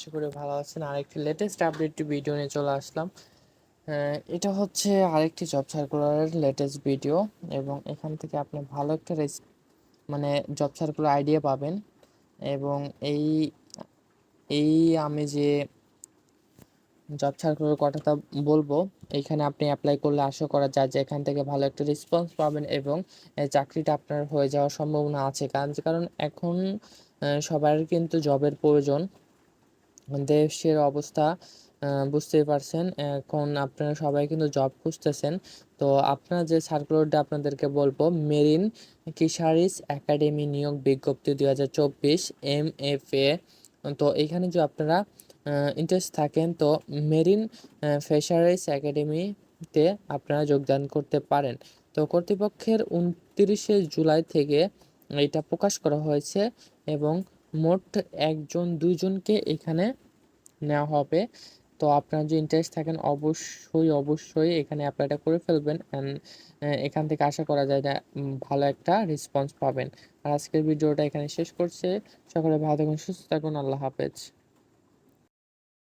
আশা করি ভালো আছেন। আরেকটি লেটেস্ট আপডেট ভিডিও নিয়ে চলে আসলাম। এটা হচ্ছে আরেকটি জব সার্কুলারের লেটেস্ট ভিডিও এবং এখান থেকে আপনি ভালো একটা মানে জব সার্কুলার আইডিয়া পাবেন। এবং এই এই আমি যে জব সার্কুলার কথাটা বলবো, এইখানে আপনি অ্যাপ্লাই করলে আশা করা যায় যে এখান থেকে ভালো একটা রেসপন্স পাবেন এবং চাকরিটা আপনার হয়ে যাওয়ার সম্ভাবনা আছে। কারণ এখন সবার কিন্তু জবের প্রয়োজন। দেশের অবস্থা বুঝতেই পারছেন। এখন আপনারা সবাই কিন্তু জব খুঁজতেছেন। তো আপনার যে সার্কুলারটা আপনাদেরকে বলবো, মেরিন ফিশারিজ একাডেমি নিয়োগ বিজ্ঞপ্তি 2024 MFA। তো এখানে যে আপনারা ইন্টারেস্ট থাকেন, তো মেরিন ফিশারিজ একাডেমিতে আপনারা যোগদান করতে পারেন। তো কর্তৃপক্ষের 29শে জুলাই থেকে এটা প্রকাশ করা হয়েছে এবং মোট 1-2জনকে এখানে নেওয়া হবে। তো আপনার যে ইন্টারেস্ট থাকেন অবশ্যই এখানে অ্যাপ্লাইটা করে ফেলবেন। অ্যান্ড এখান থেকে আশা করা যায় যে ভালো একটা রেসপন্স পাবেন। আর আজকের ভিডিওটা এখানে শেষ করছে। সকলে ভালো থাকুন, সুস্থ থাকুন। আল্লাহ হাফেজ।